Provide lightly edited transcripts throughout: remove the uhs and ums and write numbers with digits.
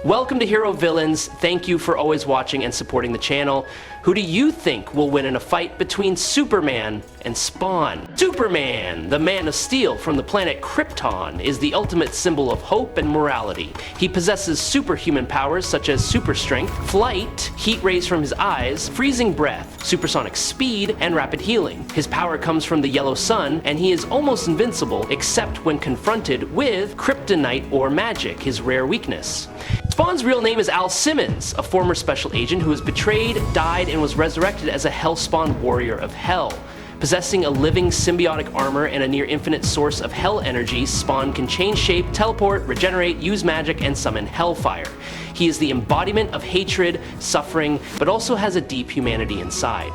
Welcome to Hero Villains. Thank you for always watching and supporting the channel. Who do you think will win in a fight between Superman and Spawn? Superman, the Man of Steel from the planet Krypton, is the ultimate symbol of hope and morality. He possesses superhuman powers such as super strength, flight, heat rays from his eyes, freezing breath, supersonic speed, and rapid healing. His power comes from the yellow sun, and he is almost invincible except when confronted with Kryptonite or magic, his rare weakness. Spawn's real name is Simmons, a former special agent who was betrayed, died, and was resurrected as a Hellspawn warrior of hell. Possessing a living symbiotic armor and a near-infinite source of hell energy, Spawn can change shape, teleport, regenerate, use magic, and summon hellfire. He is the embodiment of hatred, suffering, but also has a deep humanity inside.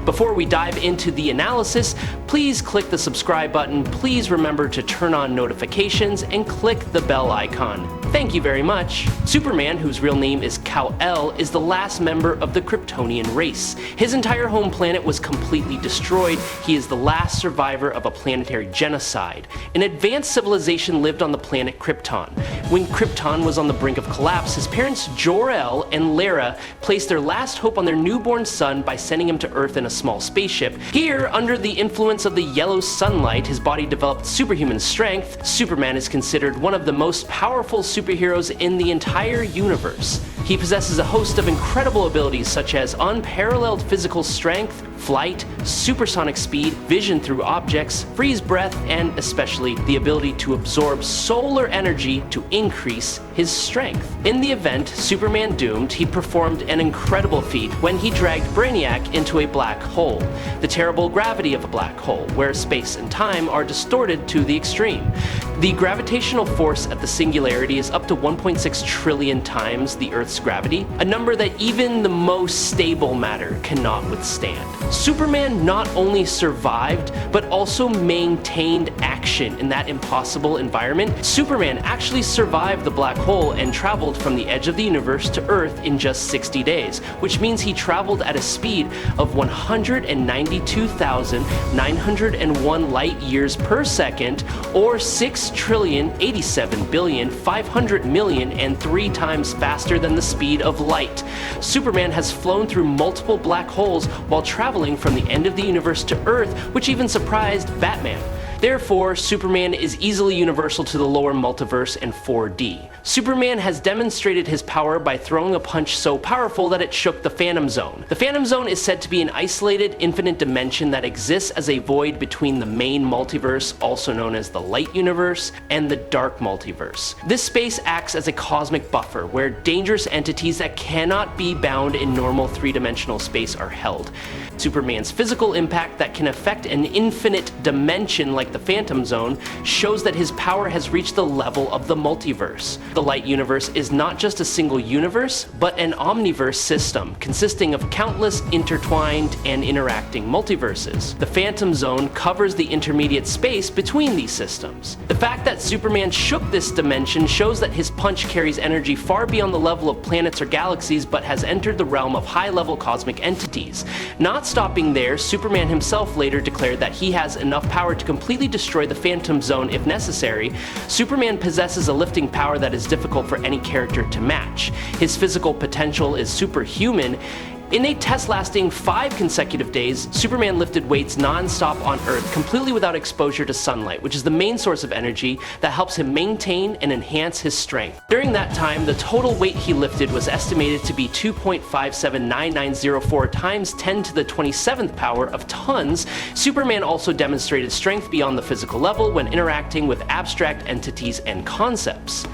Before we dive into the analysis, please click the subscribe button, please remember to turn on notifications, and click the bell icon. Thank you very much. Superman, whose real name is Kal-El, is the last member of the Kryptonian race. His entire home planet was completely destroyed. He is the last survivor of a planetary genocide. An advanced civilization lived on the planet Krypton. When Krypton was on the brink of collapse, his parents Jor-El and Lara placed their last hope on their newborn son by sending him to Earth in a small spaceship. Here, under the influence of the yellow sunlight, his body developed superhuman strength. Superman is considered one of the most powerful superheroes in the entire universe. He possesses a host of incredible abilities such as unparalleled physical strength, flight, supersonic speed, vision through objects, freeze breath, and especially the ability to absorb solar energy to increase his strength. In the event Superman doomed, he performed an incredible feat when he dragged Brainiac into a black hole. The terrible gravity of a black hole, where space and time are distorted to the extreme. The gravitational force at the singularity is up to 1.6 trillion times the Earth's gravity, a number that even the most stable matter cannot withstand. Superman not only survived, but also maintained action in that impossible environment. Superman actually survived the black hole and traveled from the edge of the universe to Earth in just 60 days, which means he traveled at a speed of 192,901 light years per second, or 6,087,500,000,000 and 3 times faster than the speed of light. Superman has flown through multiple black holes while traveling from the end of the universe to Earth, which even surprised Batman. Therefore, Superman is easily universal to the lower multiverse and 4D. Superman has demonstrated his power by throwing a punch so powerful that it shook the Phantom Zone. The Phantom Zone is said to be an isolated, infinite dimension that exists as a void between the main multiverse, also known as the Light Universe, and the Dark Multiverse. This space acts as a cosmic buffer where dangerous entities that cannot be bound in normal three-dimensional space are held. Superman's physical impact that can affect an infinite dimension like the Phantom Zone shows that his power has reached the level of the multiverse. The Light Universe is not just a single universe, but an omniverse system consisting of countless intertwined and interacting multiverses. The Phantom Zone covers the intermediate space between these systems. The fact that Superman shook this dimension shows that his punch carries energy far beyond the level of planets or galaxies, but has entered the realm of high-level cosmic entities. Not stopping there, Superman himself later declared that he has enough power to completely destroy the Phantom Zone if necessary. Superman possesses a lifting power that is difficult for any character to match. His physical potential is superhuman. In a test lasting 5 consecutive days, Superman lifted weights non-stop on Earth, completely without exposure to sunlight, which is the main source of energy that helps him maintain and enhance his strength. During that time, the total weight he lifted was estimated to be 2.579904 times 10 to the 27th power of tons. Superman also demonstrated strength beyond the physical level when interacting with abstract entities and concepts.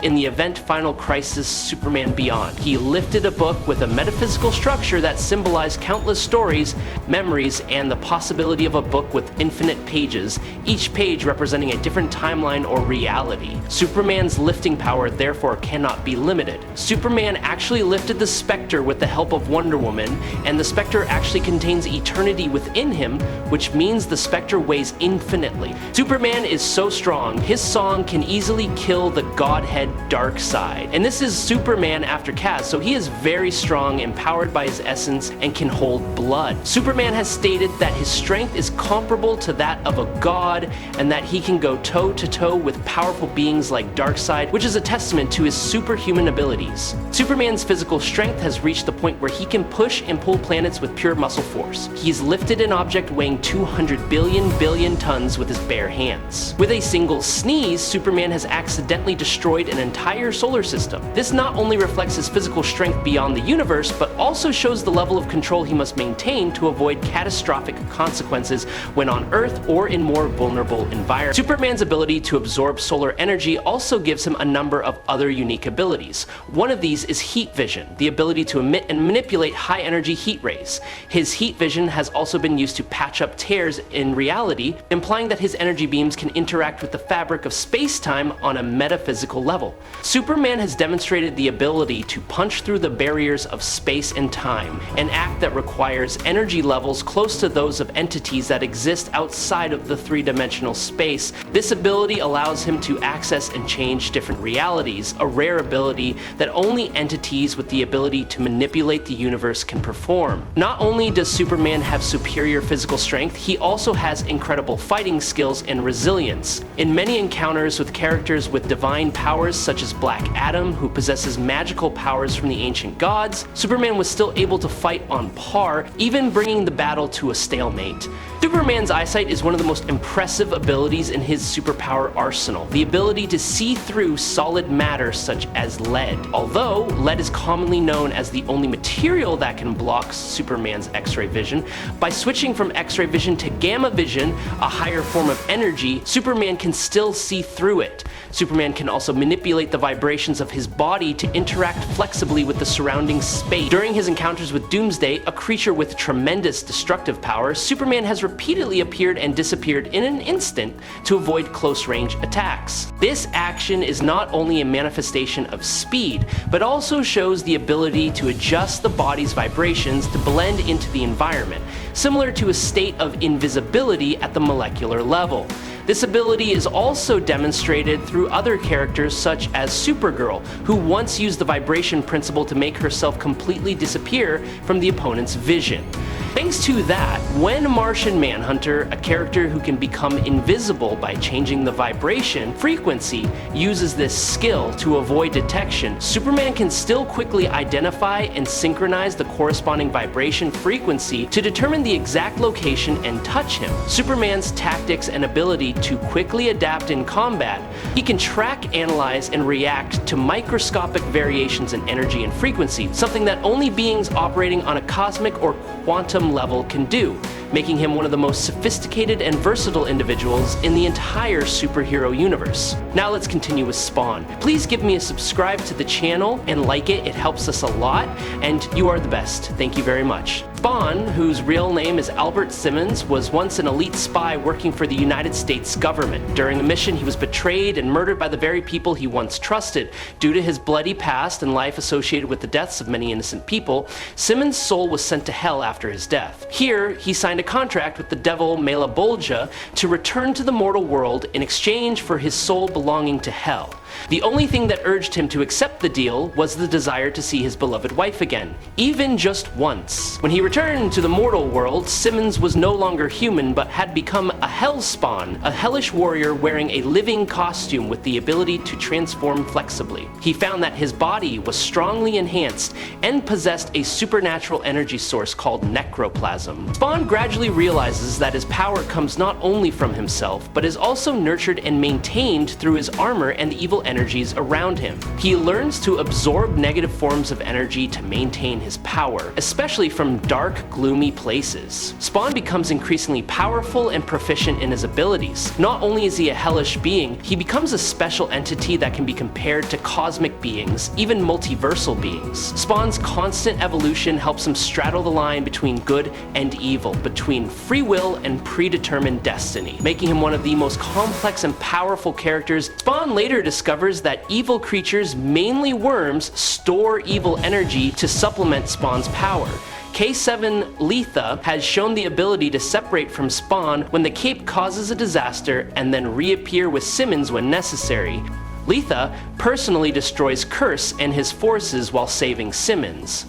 In the event Final Crisis Superman Beyond, he lifted a book with a metaphysical structure that symbolized countless stories, memories, and the possibility of a book with infinite pages, each page representing a different timeline or reality. Superman's lifting power therefore cannot be limited. Superman actually lifted the Spectre with the help of Wonder Woman, and the Spectre actually contains eternity within him, which means the Spectre weighs infinitely. Superman is so strong, his song can easily kill the Godhead dark side. And this is Superman after Kaz, so he is very strong, empowered by his essence, and can hold blood. Superman has stated that his strength is comparable to that of a god, and that he can go toe-to-toe with powerful beings like Darkseid, which is a testament to his superhuman abilities. Superman's physical strength has reached the point where he can push and pull planets with pure muscle force. He's lifted an object weighing 200 billion tons with his bare hands. With a single sneeze, Superman has accidentally destroyed an entire solar system. This not only reflects his physical strength beyond the universe, but also shows the level of control he must maintain to avoid catastrophic consequences when on Earth or in more vulnerable environments. Superman's ability to absorb solar energy also gives him a number of other unique abilities. One of these is heat vision, the ability to emit and manipulate high-energy heat rays. His heat vision has also been used to patch up tears in reality, implying that his energy beams can interact with the fabric of space-time on a metaphysical level. Superman has demonstrated the ability to punch through the barriers of space and time, an act that requires energy levels close to those of entities that exist outside of the three-dimensional space. This ability allows him to access and change different realities, a rare ability that only entities with the ability to manipulate the universe can perform. Not only does Superman have superior physical strength, he also has incredible fighting skills and resilience. In many encounters with characters with divine powers such as Black Adam, who possesses magical powers from the ancient gods, Superman was still able to fight on par, even bringing the battle to a stalemate. Superman's eyesight is one of the most impressive abilities in his superpower arsenal, the ability to see through solid matter such as lead. Although lead is commonly known as the only material that can block Superman's X-ray vision, by switching from X-ray vision to gamma vision, a higher form of energy, Superman can still see through it. Superman can also manipulate the vibrations of his body to interact flexibly with the surrounding space. During his encounters with Doomsday, a creature with tremendous destructive power, Superman has repeatedly appeared and disappeared in an instant to avoid close-range attacks. This action is not only a manifestation of speed, but also shows the ability to adjust the body's vibrations to blend into the environment, similar to a state of invisibility at the molecular level. This ability is also demonstrated through other characters such as Supergirl, who once used the vibration principle to make herself completely disappear from the opponent's vision. Thanks to that, when Martian Manhunter, a character who can become invisible by changing the vibration frequency, uses this skill to avoid detection, Superman can still quickly identify and synchronize the corresponding vibration frequency to determine the exact location and touch him. Superman's tactics and ability to quickly adapt in combat, he can track, analyze, and react to microscopic variations in energy and frequency, something that only beings operating on a cosmic or quantum level can do, making him one of the most sophisticated and versatile individuals in the entire superhero universe. Now let's continue with Spawn. Please give me a subscribe to the channel and like it helps us a lot, and you are the best. Thank you very much. Spawn, whose real name is Albert Simmons, was once an elite spy working for the United States government. During a mission, he was betrayed and murdered by the very people he once trusted. Due to his bloody past and life associated with the deaths of many innocent people, Simmons' soul was sent to hell after his death. Here, he signed a contract with the devil Malebolgia to return to the mortal world in exchange for his soul belonging to hell. The only thing that urged him to accept the deal was the desire to see his beloved wife again, even just once. When he returned to the mortal world, Simmons was no longer human but had become a Hellspawn, a hellish warrior wearing a living costume with the ability to transform flexibly. He found that his body was strongly enhanced and possessed a supernatural energy source called necroplasm. Spawn gradually realizes that his power comes not only from himself, but is also nurtured and maintained through his armor and the evil energies around him. He learns to absorb negative forms of energy to maintain his power, especially from dark, gloomy places. Spawn becomes increasingly powerful and proficient in his abilities. Not only is he a hellish being, he becomes a special entity that can be compared to cosmic beings, even multiversal beings. Spawn's constant evolution helps him straddle the line between good and evil, between free will and predetermined destiny, making him one of the most complex and powerful characters. Spawn later discovers that evil creatures, mainly worms, store evil energy to supplement Spawn's power. K7 Letha has shown the ability to separate from Spawn when the cape causes a disaster and then reappear with Simmons when necessary. Letha personally destroys Curse and his forces while saving Simmons.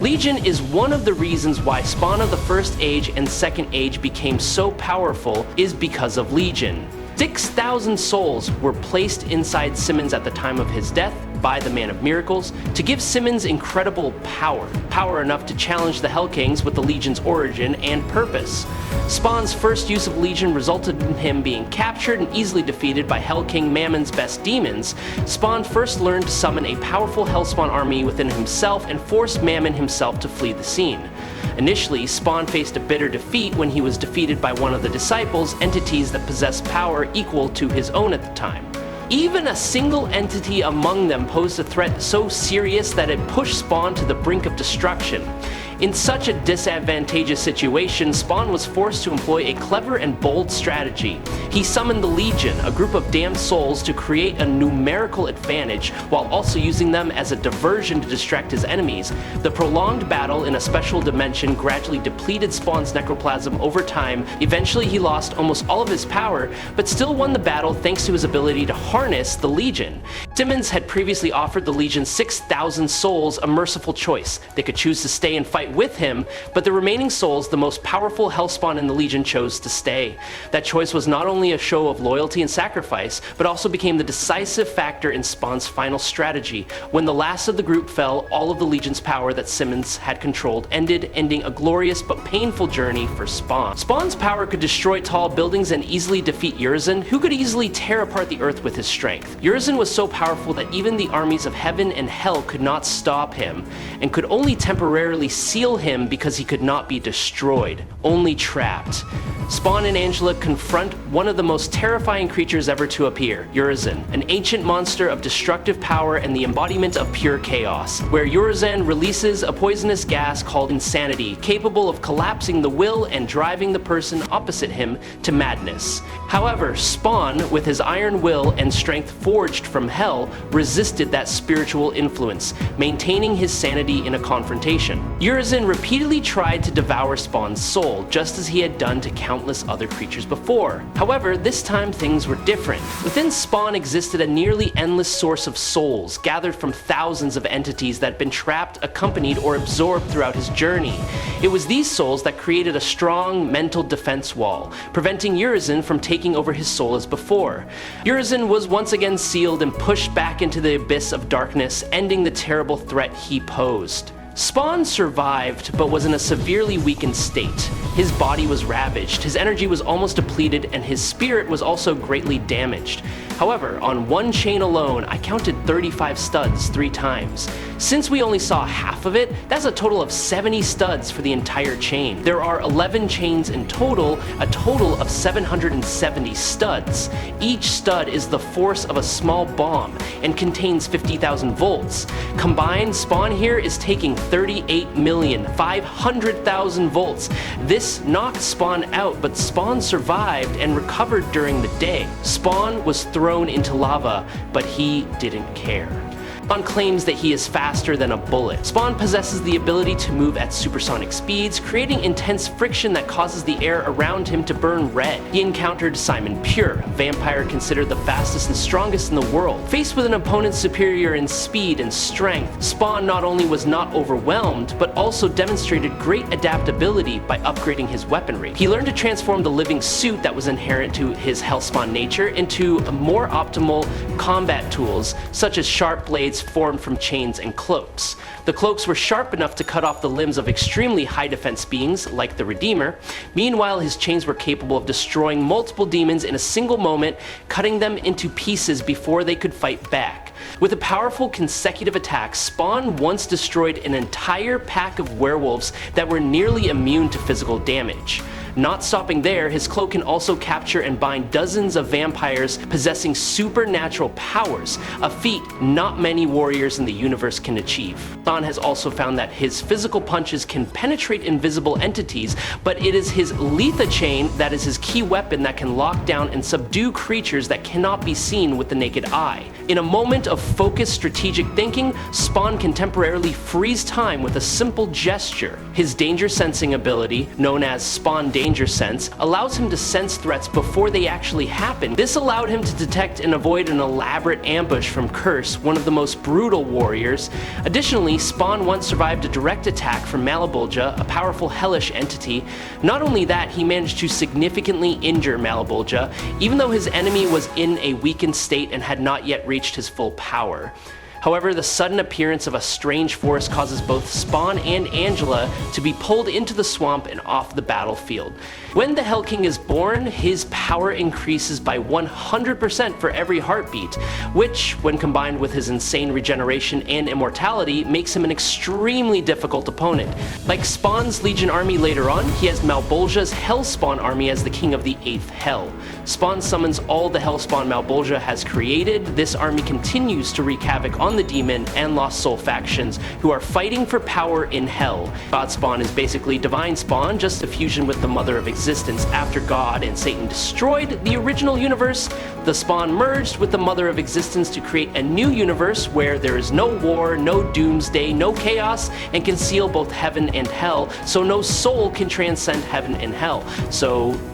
Legion is one of the reasons why Spawn of the First Age and Second Age became so powerful is because of Legion. 6,000 souls were placed inside Simmons at the time of his death by the Man of Miracles to give Simmons incredible power enough to challenge the Hell Kings with the Legion's origin and purpose. Spawn's first use of Legion resulted in him being captured and easily defeated by Hell King Mammon's best demons. Spawn first learned to summon a powerful Hellspawn army within himself and forced Mammon himself to flee the scene. Initially, Spawn faced a bitter defeat when he was defeated by one of the Disciples, entities that possessed power equal to his own at the time. Even a single entity among them posed a threat so serious that it pushed Spawn to the brink of destruction. In such a disadvantageous situation, Spawn was forced to employ a clever and bold strategy. He summoned the Legion, a group of damned souls, to create a numerical advantage while also using them as a diversion to distract his enemies. The prolonged battle in a special dimension gradually depleted Spawn's necroplasm over time. Eventually he lost almost all of his power, but still won the battle thanks to his ability to harness the Legion. Simmons had previously offered the Legion 6,000 souls a merciful choice. They could choose to stay and fight with him, but the remaining souls, the most powerful Hellspawn in the Legion, chose to stay. That choice was not only a show of loyalty and sacrifice, but also became the decisive factor in Spawn's final strategy. When the last of the group fell, all of the Legion's power that Simmons had controlled ending a glorious but painful journey for Spawn. Spawn's power could destroy tall buildings and easily defeat Urizen, who could easily tear apart the earth with his strength. Urizen was so powerful that even the armies of heaven and hell could not stop him, and could only temporarily seal him because he could not be destroyed, only trapped. Spawn and Angela confront one of the most terrifying creatures ever to appear, Urizen, an ancient monster of destructive power and the embodiment of pure chaos, where Urizen releases a poisonous gas called insanity, capable of collapsing the will and driving the person opposite him to madness. However, Spawn, with his iron will and strength forged from hell, resisted that spiritual influence, maintaining his sanity in a confrontation. Urizen repeatedly tried to devour Spawn's soul, just as he had done to countless other creatures before. However, this time things were different. Within Spawn existed a nearly endless source of souls, gathered from thousands of entities that had been trapped, accompanied, or absorbed throughout his journey. It was these souls that created a strong mental defense wall, preventing Urizen from taking over his soul as before. Urizen was once again sealed and pushed back into the abyss of darkness, ending the terrible threat he posed. Spawn survived, but was in a severely weakened state. His body was ravaged, his energy was almost depleted, and his spirit was also greatly damaged. However, on one chain alone, I counted 35 studs 3 times. Since we only saw half of it, that's a total of 70 studs for the entire chain. There are 11 chains in total, a total of 770 studs. Each stud is the force of a small bomb and contains 50,000 volts. Combined, Spawn here is taking 38,500,000 volts. This knocked Spawn out, but Spawn survived and recovered during the day. Spawn was thrown into lava, but he didn't care. Spawn claims that he is faster than a bullet. Spawn possesses the ability to move at supersonic speeds, creating intense friction that causes the air around him to burn red. He encountered Simon Pure, a vampire considered the fastest and strongest in the world. Faced with an opponent superior in speed and strength, Spawn not only was not overwhelmed, but also demonstrated great adaptability by upgrading his weaponry. He learned to transform the living suit that was inherent to his Hellspawn nature into more optimal combat tools, such as sharp blades formed from chains and cloaks. The cloaks were sharp enough to cut off the limbs of extremely high defense beings like the Redeemer. Meanwhile, his chains were capable of destroying multiple demons in a single moment, cutting them into pieces before they could fight back. With a powerful consecutive attack, Spawn once destroyed an entire pack of werewolves that were nearly immune to physical damage. Not stopping there, his cloak can also capture and bind dozens of vampires possessing supernatural powers, a feat not many warriors in the universe can achieve. Spawn has also found that his physical punches can penetrate invisible entities, but it is his Letha chain that is his key weapon that can lock down and subdue creatures that cannot be seen with the naked eye. In a moment of focused strategic thinking, Spawn can temporarily freeze time with a simple gesture. His danger sensing ability, known as Spawn danger sense allows him to sense threats before they actually happen. This allowed him to detect and avoid an elaborate ambush from Curse, one of the most brutal warriors. Additionally, Spawn once survived a direct attack from Malabulja, a powerful hellish entity. Not only that, he managed to significantly injure Malabulja, even though his enemy was in a weakened state and had not yet reached his full power. However, the sudden appearance of a strange force causes both Spawn and Angela to be pulled into the swamp and off the battlefield. When the Hell King is born, his power increases by 100% for every heartbeat, which, when combined with his insane regeneration and immortality, makes him an extremely difficult opponent. Like Spawn's Legion army later on, he has Malbulja's Hellspawn army as the king of the 8th Hell. Spawn summons all the Hellspawn Malbulja has created. This army continues to wreak havoc on the Demon and Lost Soul factions who are fighting for power in Hell. God Spawn is basically Divine Spawn, just a fusion with the Mother of Existence. After God and Satan destroyed the original universe, the Spawn merged with the Mother of Existence to create a new universe where there is no war, no doomsday, no chaos, and can seal both heaven and hell, so no soul can transcend heaven and hell.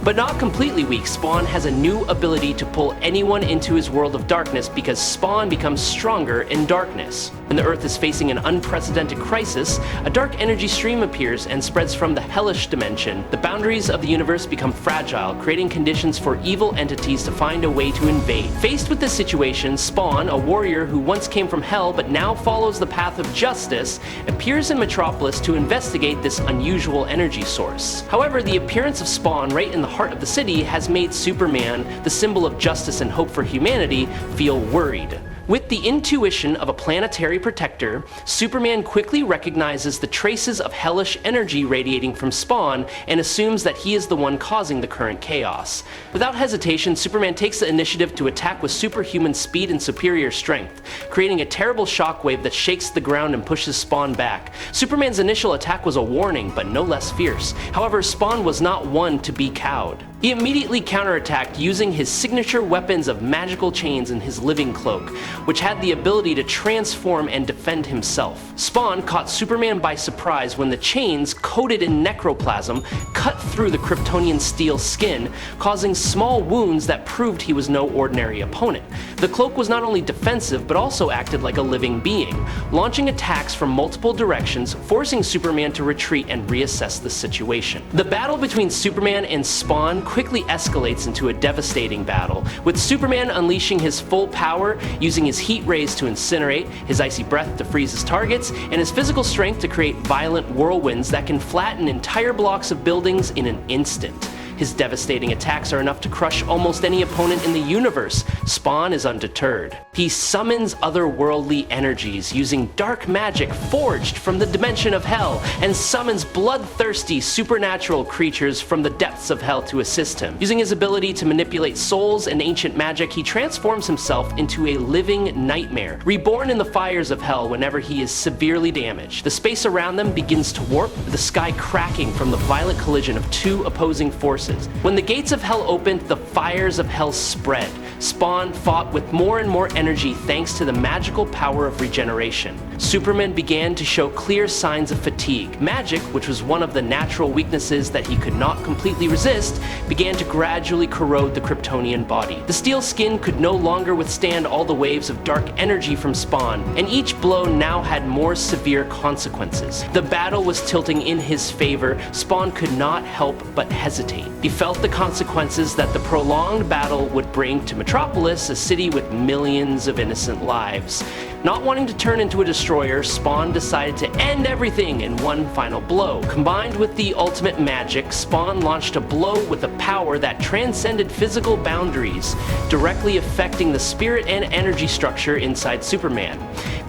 But not completely weak, Spawn has a new ability to pull anyone into his world of darkness because Spawn becomes stronger in darkness. When the Earth is facing an unprecedented crisis, a dark energy stream appears and spreads from the hellish dimension. The boundaries of the universe become fragile, creating conditions for evil entities to find a way to invade. Faced with this situation, Spawn, a warrior who once came from Hell but now follows the path of justice, appears in Metropolis to investigate this unusual energy source. However, the appearance of Spawn right in the heart of the city has made Superman, the symbol of justice and hope for humanity, feel worried. With the intuition of a planetary protector, Superman quickly recognizes the traces of hellish energy radiating from Spawn and assumes that he is the one causing the current chaos. Without hesitation, Superman takes the initiative to attack with superhuman speed and superior strength, creating a terrible shockwave that shakes the ground and pushes Spawn back. Superman's initial attack was a warning, but no less fierce. However, Spawn was not one to be cowed. He immediately counterattacked using his signature weapons of magical chains and his living cloak, which had the ability to transform and defend himself. Spawn caught Superman by surprise when the chains, coated in necroplasm, cut through the Kryptonian steel skin, causing small wounds that proved he was no ordinary opponent. The cloak was not only defensive, but also acted like a living being, launching attacks from multiple directions, forcing Superman to retreat and reassess the situation. The battle between Superman and Spawn quickly escalates into a devastating battle, with Superman unleashing his full power, using his heat rays to incinerate, his icy breath to freeze his targets, and his physical strength to create violent whirlwinds that can flatten entire blocks of buildings in an instant. His devastating attacks are enough to crush almost any opponent in the universe. Spawn is undeterred. He summons otherworldly energies using dark magic forged from the dimension of Hell, and summons bloodthirsty supernatural creatures from the depths of Hell to assist him. Using his ability to manipulate souls and ancient magic, he transforms himself into a living nightmare, reborn in the fires of Hell whenever he is severely damaged. The space around them begins to warp, the sky cracking from the violent collision of two opposing forces. When the gates of Hell opened, the fires of Hell spread. Spawn fought with more and more energy thanks to the magical power of regeneration. Superman began to show clear signs of fatigue. Magic, which was one of the natural weaknesses that he could not completely resist, began to gradually corrode the Kryptonian body. The steel skin could no longer withstand all the waves of dark energy from Spawn, and each blow now had more severe consequences. The battle was tilting in his favor. Spawn could not help but hesitate. He felt the consequences that the prolonged battle would bring to Metropolis, a city with millions of innocent lives. Not wanting to turn into a destroyer, Spawn decided to end everything in one final blow. Combined with the ultimate magic, Spawn launched a blow with a power that transcended physical boundaries, directly affecting the spirit and energy structure inside Superman.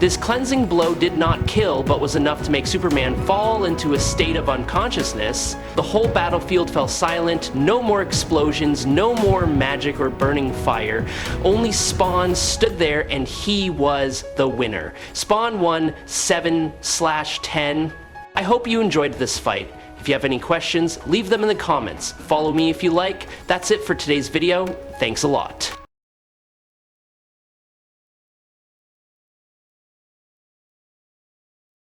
This cleansing blow did not kill, but was enough to make Superman fall into a state of unconsciousness. The whole battlefield fell silent, no more explosions, no more magic or burning fire. Only Spawn stood there, and he was the winner. Spawn won 7/10. I hope you enjoyed this fight. If you have any questions, leave them in the comments. Follow me if you like. That's it for today's video. Thanks a lot.